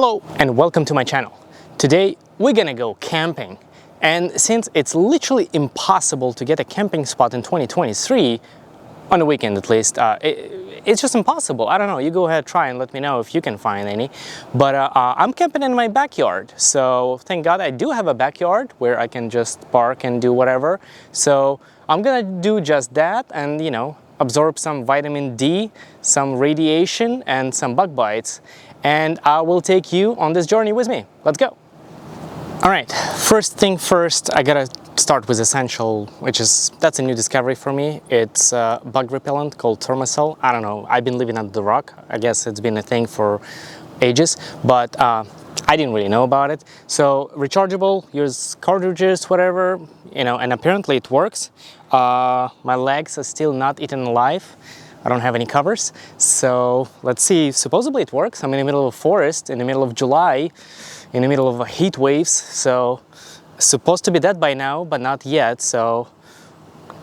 Hello and welcome to my channel. Today we're gonna go camping, and since it's literally impossible to get a camping spot in 2023, on the weekend at least, it's just impossible. I don't know, you go ahead, try and let me know if you can find any. But I'm camping in my backyard, so thank God I do have a backyard where I can just park and do whatever. So I'm gonna do just that and, you know, absorb some vitamin D, some radiation and some bug bites. And I will take you on this journey with me. Let's go. All right, first thing first, I gotta start with essential, that's a new discovery for me. It's a bug repellent called Thermacell. I don't know, I've been living under the rock. I guess it's been a thing for ages, but I didn't really know about it. So rechargeable, use cartridges, whatever, you know, and apparently it works. My legs are still not eaten alive. I don't have any covers, so let's see. Supposedly it works. I'm in the middle of a forest, in the middle of July, in the middle of heat waves, so supposed to be dead by now, but not yet. So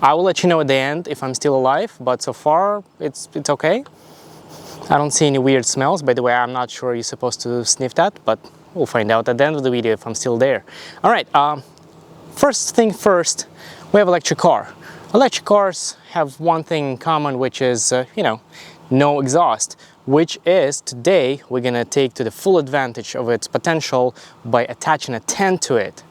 I will let you know at the end if I'm still alive, but so far it's okay. I don't see any weird smells. By the way, I'm not sure you're supposed to sniff that, but we'll find out at the end of the video if I'm still there. All right, first thing first, we have electric car. Electric cars have one thing in common, which is, you know, no exhaust, which is today we're gonna take to the full advantage of its potential by attaching a tent to it.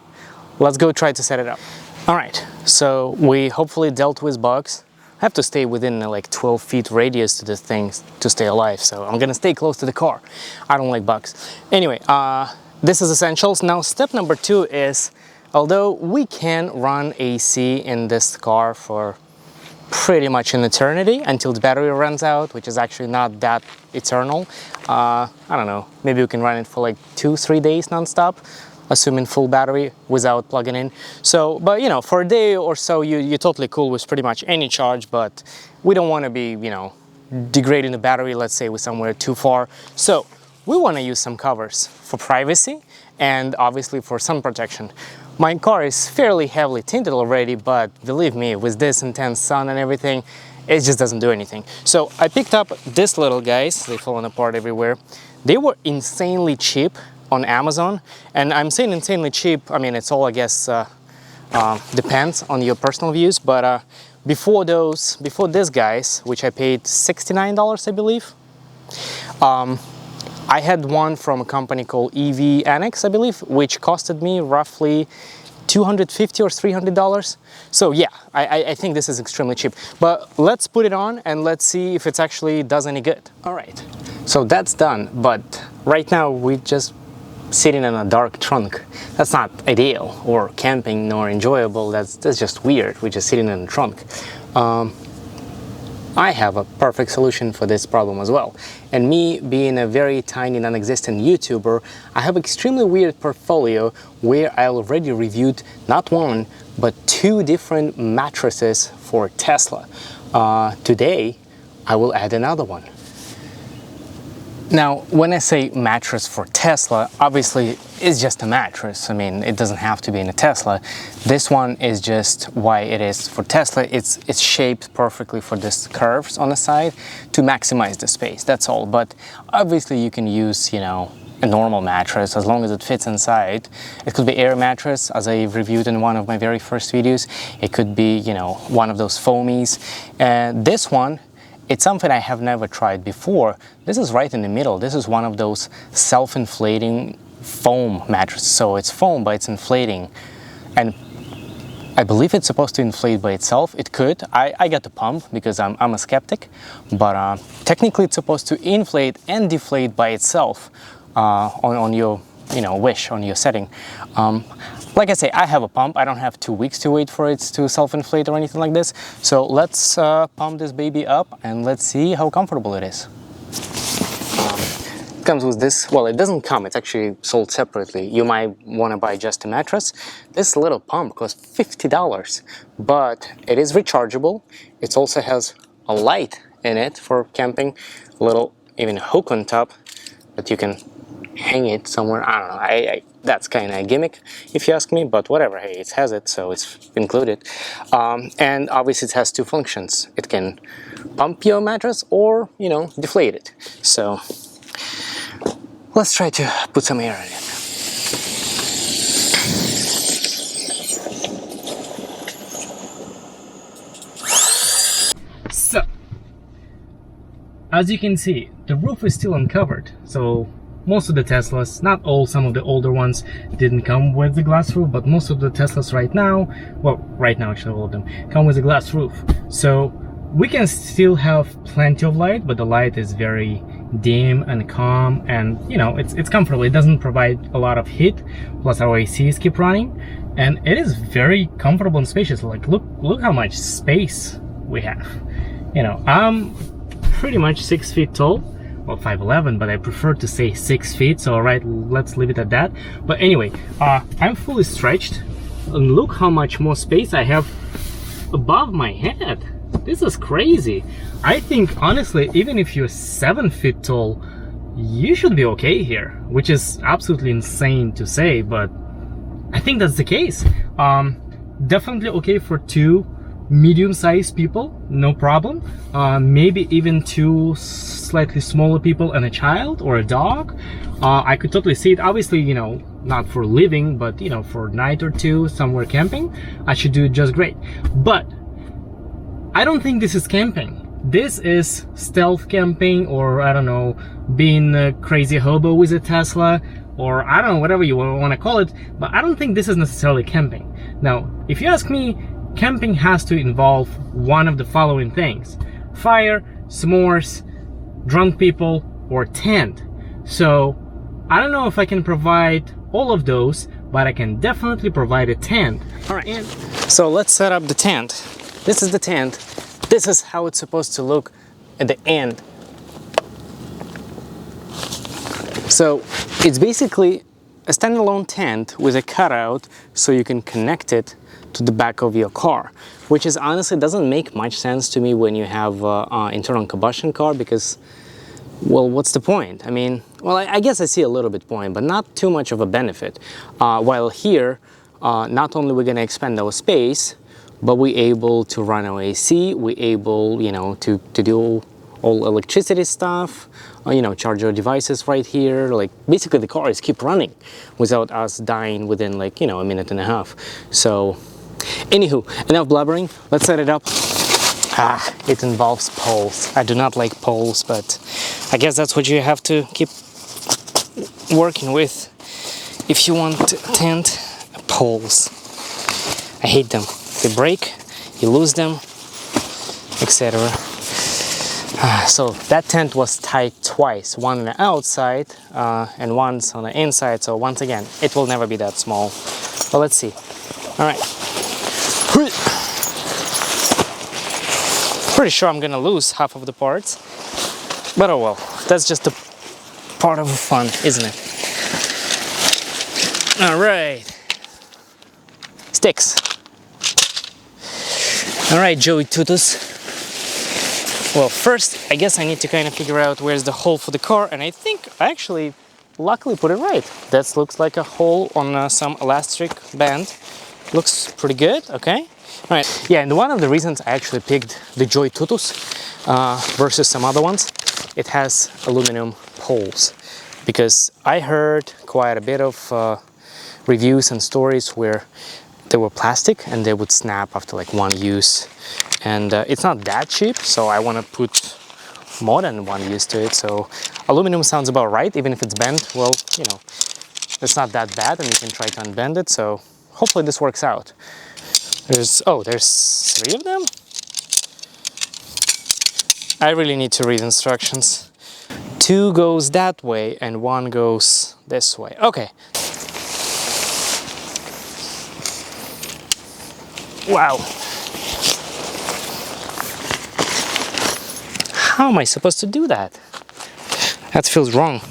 Let's go try to set it up. All right, so we hopefully dealt with bugs. I have to stay within like 12 feet radius to the things to stay alive, so I'm gonna stay close to the car. I don't like bugs. Anyway, this is essentials. Now, step number 2 is, although we can run AC in this car for pretty much an eternity until the battery runs out, which is actually not that eternal. I don't know, maybe we can run it for like 2-3 days non-stop, assuming full battery without plugging in. So, but you know, for a day or so, you're totally cool with pretty much any charge, but we don't want to be, you know, degrading the battery, let's say, with somewhere too far. So we want to use some covers for privacy and obviously for sun protection. My car is fairly heavily tinted already, but believe me, with this intense sun and everything, it just doesn't do anything. So I picked up this little guys. They've fallen apart everywhere. They were insanely cheap on Amazon, and I'm saying insanely cheap. I mean, it's all, I guess, depends on your personal views. But before this guys, which I paid $69, I believe. I had one from a company called EV Annex, I believe, which costed me roughly $250 or $300. So yeah, I think this is extremely cheap. But let's put it on and let's see if it actually does any good. All right, so that's done. But right now we're just sitting in a dark trunk. That's not ideal or camping nor enjoyable. That's just weird. We're just sitting in a trunk. I have a perfect solution for this problem as well. And me being a very tiny non-existent YouTuber, I have extremely weird portfolio where I already reviewed not one, but 2 different mattresses for Tesla. Today, I will add another one. Now, when I say mattress for Tesla, obviously it's just a mattress. I mean, it doesn't have to be in a Tesla. This one is just why it is for Tesla. It's shaped perfectly for these curves on the side to maximize the space, that's all. But obviously you can use, you know, a normal mattress as long as it fits inside. It could be air mattress, as I reviewed in one of my very first videos. It could be, you know, one of those foamies. And this one, it's something I have never tried before. This is right in the middle. This is one of those self-inflating foam mattresses. So it's foam, but it's inflating. And I believe it's supposed to inflate by itself. It could. I got the pump because I'm a skeptic. But technically it's supposed to inflate and deflate by itself on your, you know, wish, on your setting. Like I say, I have a pump. I don't have 2 weeks to wait for it to self-inflate or anything like this. So let's pump this baby up and let's see how comfortable it is. It comes with this, well, it doesn't come, it's actually sold separately. You might want to buy just a mattress. This little pump costs $50, but it is rechargeable. It also has a light in it for camping, a little even hook on top that you can hang it somewhere. I don't know, that's kind of a gimmick if you ask me, but whatever. Hey, it has it, so it's included. And obviously it has 2 functions. It can pump your mattress or, you know, deflate it. So Let's try to put some air in it. So, as you can see, the roof is still uncovered. So most of the Teslas, not all, some of the older ones didn't come with the glass roof, but most of the Teslas right now, well, right now actually all of them, come with a glass roof. So we can still have plenty of light, but the light is very dim and calm, and you know, it's comfortable. It doesn't provide a lot of heat, plus our ACs keep running, and it is very comfortable and spacious. Like look how much space we have. You know, I'm pretty much 6 feet tall, well 5'11", but I prefer to say 6 feet, so alright, let's leave it at that. But anyway, I'm fully stretched, and look how much more space I have above my head. This is crazy. I think honestly, even if you're 7 feet tall, you should be okay here, which is absolutely insane to say, but I think that's the case. Definitely okay for 2 medium-sized people, no problem. Maybe even 2 slightly smaller people and a child or a dog. I could totally see it. Obviously, you know, not for living, but you know, for a night or 2 somewhere camping, I should do it just great. But I don't think this is camping. This is stealth camping, or I don't know, being a crazy hobo with a Tesla, or I don't know, whatever you want to call it, but I don't think this is necessarily camping. Now, if you ask me, camping has to involve one of the following things: fire, s'mores, drunk people, or tent. So I don't know if I can provide all of those, but I can definitely provide a tent. All right, so let's set up the tent. This is the tent. This is how it's supposed to look at the end. So it's basically a standalone tent with a cutout so you can connect it to the back of your car, which is honestly doesn't make much sense to me when you have an internal combustion car, because, well, what's the point? I mean, well, I guess I see a little bit point, but not too much of a benefit. While here, not only we're gonna expand our space, but we're able to run our AC, we're able, you know, to do all electricity stuff, you know, charge our devices right here. Like, basically the cars keep running without us dying within, like, you know, a minute and a half. So, anywho, enough blubbering, let's set it up. It involves poles. I do not like poles, but I guess that's what you have to keep working with if you want to tent. Poles. I hate them. They break, you lose them, etc. So that tent was tied twice, one on the outside and once on the inside. So once again, it will never be that small. But let's see. All right. Pretty sure I'm gonna lose half of the parts, but oh well. That's just a part of the fun, isn't it? All right. Sticks. All right, Joey Tutus. Well, first, I guess I need to kind of figure out where's the hole for the car, and I think I actually luckily put it right. That looks like a hole on some elastic band. Looks pretty good, okay? All right, yeah, and one of the reasons I actually picked the Joy Tutus versus some other ones, it has aluminum poles, because I heard quite a bit of reviews and stories where they were plastic and they would snap after like one use, and it's not that cheap, so I want to put more than one use to it. So aluminum sounds about right, even if it's bent. Well, you know, it's not that bad, and you can try to unbend it, so hopefully this works out. There's 3 of them. I really need to read instructions. 2 goes that way and 1 goes this way. Okay. Wow. How am I supposed to do that? That feels wrong.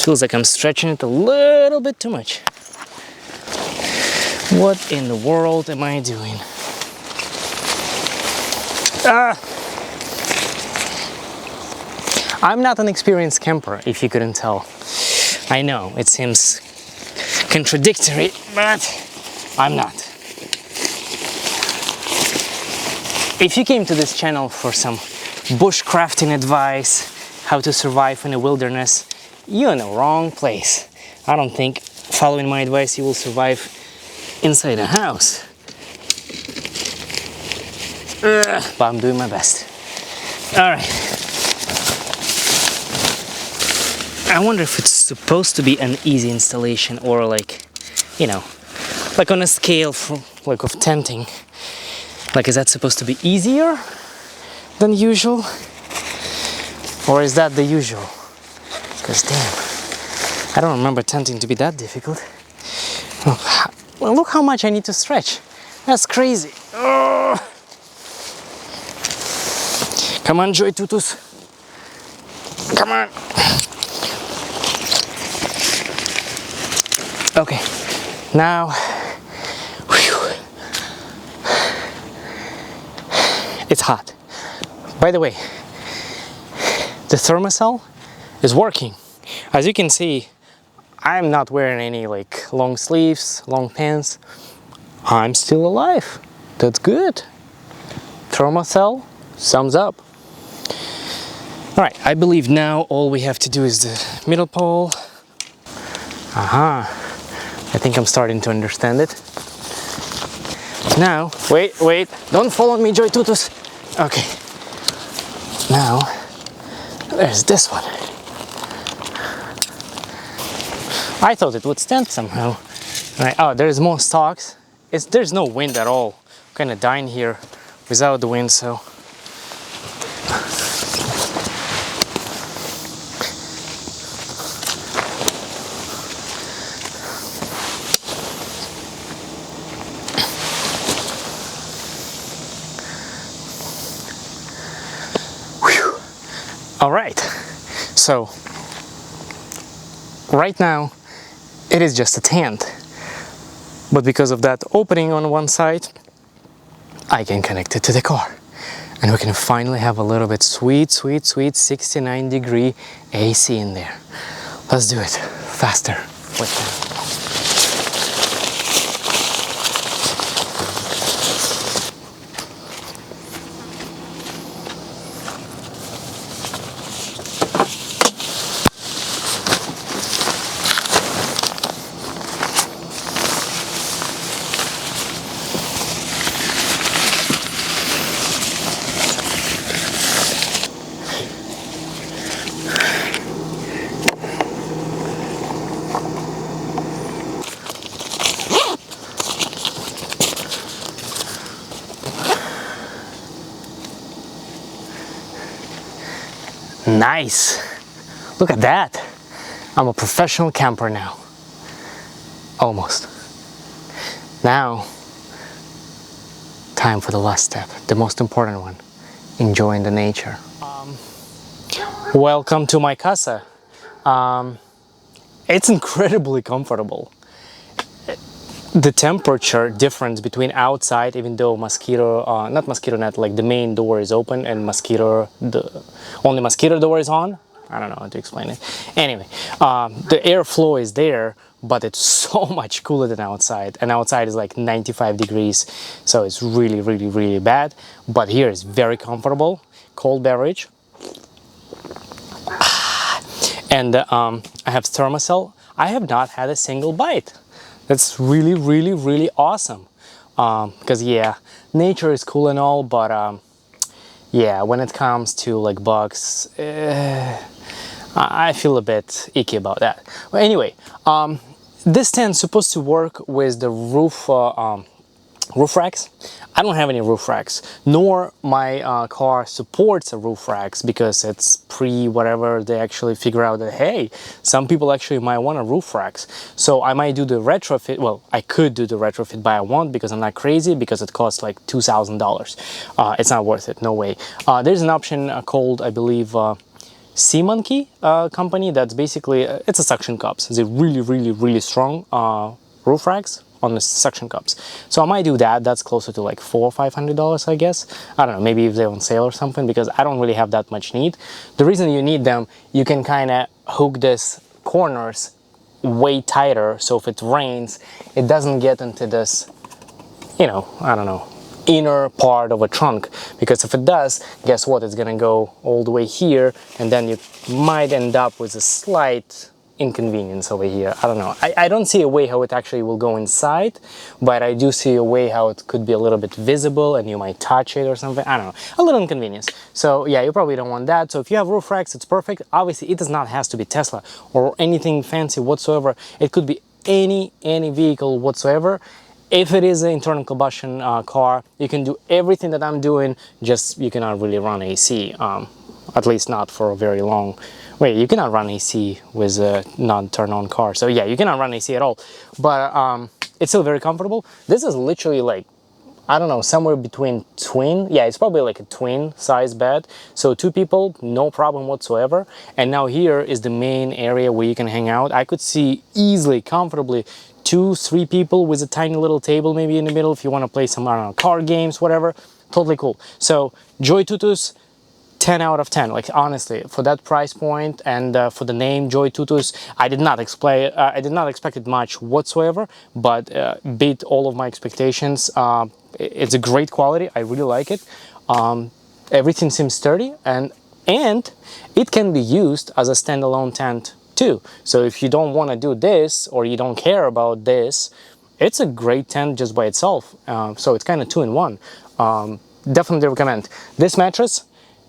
Feels like I'm stretching it a little bit too much. What in the world am I doing? I'm not an experienced camper, if you couldn't tell. I know, it seems contradictory, but I'm not. If you came to this channel for some bushcrafting advice, how to survive in the wilderness, you're in the wrong place. I don't think following my advice you will survive inside a house. But I'm doing my best. All right. I wonder if it's supposed to be an easy installation or like, you know, like on a scale from, like of tenting. Like, is that supposed to be easier than usual? Or is that the usual? Because damn, I don't remember tenting to be that difficult. Well, look how much I need to stretch. That's crazy. Oh. Come on, Joy Tutus. Come on. Okay, now, whew, it's hot. By the way, the thermocell is working. As you can see, I'm not wearing any like long sleeves, long pants. I'm still alive. That's good. Thermocell, thumbs up. All right, I believe now all we have to do is the middle pole. Aha, I think I'm starting to understand it. Now, wait, don't follow me, Joy Tutus. Okay, now, there's this one. I thought it would stand somehow. All right, oh, there's more stalks. There's no wind at all. I'm kind of dying here without the wind, so. All right, so right now it is just a tent, but because of that opening on one side, I can connect it to the car and we can finally have a little bit sweet 69-degree AC in there. Let's do it faster with that. Nice! Look at that! I'm a professional camper now. Almost. Now, time for the last step, the most important one. Enjoying the nature. Welcome to my casa. It's incredibly comfortable. The temperature difference between outside, even though mosquito, not mosquito net, like the main door is open and mosquito, only mosquito door is on. I don't know how to explain it. Anyway, the airflow is there, but it's so much cooler than outside. And outside is like 95 degrees, so it's really bad. But here is very comfortable, cold beverage. And I have thermocell. I have not had a single bite. That's really awesome. Because yeah, nature is cool and all, but yeah, when it comes to like bugs, I feel a bit icky about that. Well, anyway, this tent's supposed to work with the roof racks. I don't have any roof racks, nor my car supports a roof racks because it's whatever they actually figure out that, hey, some people actually might want a roof racks. So I might do the retrofit. Well, I could do the retrofit, but I won't because I'm not crazy, because it costs like $2,000. It's not worth it, no way. There's an option called, I believe, Sea Monkey company. That's basically, it's a suction cups. They're really strong roof racks on the suction cups. So I might do that. That's closer to like $400 or $500, I guess. I don't know, maybe if they're on sale or something, because I don't really have that much need. The reason you need them, you can kind of hook this corners way tighter, so if it rains, it doesn't get into this, you know, I don't know, inner part of a trunk, because if it does, guess what, it's gonna go all the way here, and then you might end up with a slight inconvenience over here. I don't know. I don't see a way how it actually will go inside, but I do see a way how it could be a little bit visible and you might touch it or something. I don't know, a little inconvenience. So yeah, you probably don't want that. So if you have roof racks, it's perfect. Obviously it does not have to be Tesla or anything fancy whatsoever. It could be any vehicle whatsoever. If it is an internal combustion car, you can do everything that I'm doing, just you cannot really run AC, at least not for a very long. Wait, you cannot run AC with a non-turn-on car. So yeah, you cannot run AC at all, but it's still very comfortable. This is literally like, I don't know, somewhere between twin. Yeah, it's probably like a twin size bed. So 2 people, no problem whatsoever. And now here is the main area where you can hang out. I could see easily, comfortably 2-3 people with a tiny little table maybe in the middle if you want to play some, I don't know, card games, whatever. Totally cool. So Joy Tutus, 10 out of 10. Like honestly, for that price point and for the name Joy Tutus, I did not expect it much whatsoever, but beat all of my expectations. It's a great quality. I really like it. Everything seems sturdy, and it can be used as a standalone tent too. So if you don't want to do this, or you don't care about this, it's a great tent just by itself. So it's kind of 2-in-1. Definitely recommend. This mattress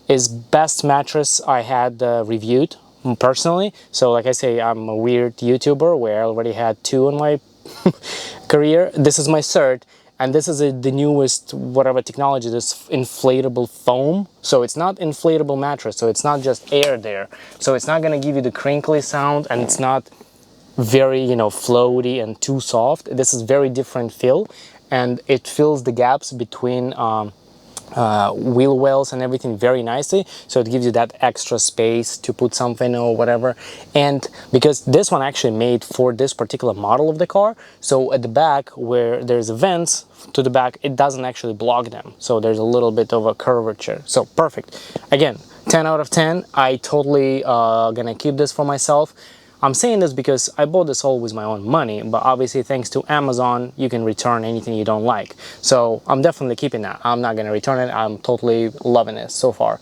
is best mattress I had reviewed personally. So like I say, I'm a weird YouTuber where I already had 2 in my career. This is my third, and this is the newest whatever technology, this inflatable foam. So it's not inflatable mattress, so it's not just air there. So it's not gonna give you the crinkly sound, and it's not very, you know, floaty and too soft. This is very different feel, and it fills the gaps between wheel wells and everything very nicely, so it gives you that extra space to put something or whatever. And because this one actually made for this particular model of the car, so at the back where there's vents to the back, it doesn't actually block them, so there's a little bit of a curvature. So perfect. Again, 10 out of 10. I totally gonna keep this for myself. I'm saying this because I bought this all with my own money, but obviously thanks to Amazon, you can return anything you don't like. So I'm definitely keeping that. I'm not gonna return it. I'm totally loving it so far.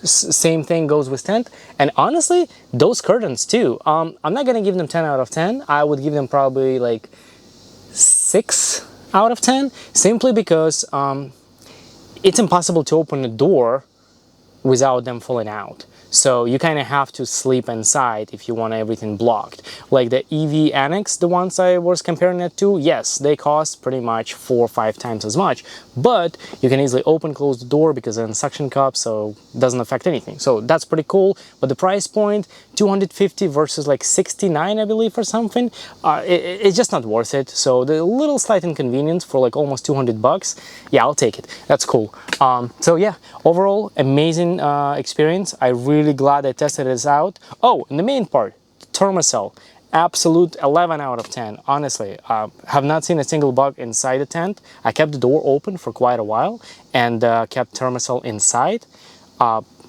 Same thing goes with tent. And honestly, those curtains too. I'm not gonna give them 10 out of 10. I would give them probably like 6 out of 10, simply because it's impossible to open a door without them falling out. So you kind of have to sleep inside if you want everything blocked. Like the EV Annex, the ones I was comparing it to, yes, they cost pretty much 4 or 5 times as much, but you can easily open, close the door because they're in suction cup, so it doesn't affect anything. So that's pretty cool. But the price point, 250 versus like 69, I believe, or something, it's just not worth it. So the little slight inconvenience for like almost 200 bucks, yeah, I'll take it. That's cool. So yeah, overall, amazing experience. I really glad I tested this out. Oh, and the main part, Thermacell, absolute 11 out of 10. Honestly, have not seen a single bug inside the tent. I kept the door open for quite a while and kept Thermacell inside.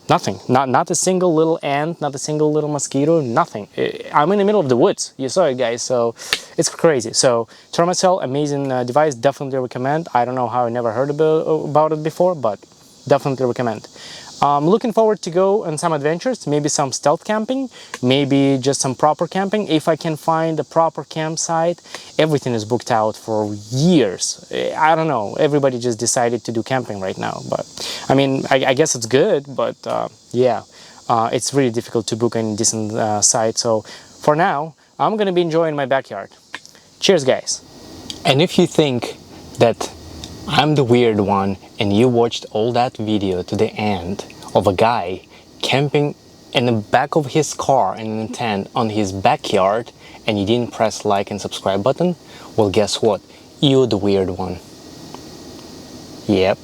Nothing, not a single little ant, not a single little mosquito, nothing. I'm in the middle of the woods, you saw it, guys, so it's crazy. So Thermacell, amazing device, definitely recommend. I don't know how I never heard about it before, but definitely recommend. Looking forward to go on some adventures, maybe some stealth camping, maybe just some proper camping. If I can find a proper campsite, everything is booked out for years. I don't know, everybody just decided to do camping right now, but I mean, I guess it's good, but yeah, it's really difficult to book any decent site. So for now, I'm gonna be enjoying my backyard. Cheers, guys. And if you think that I'm the weird one and you watched all that video to the end of a guy camping in the back of his car in a tent on his backyard and you didn't press like and subscribe button, well, guess what? You're the weird one. Yep.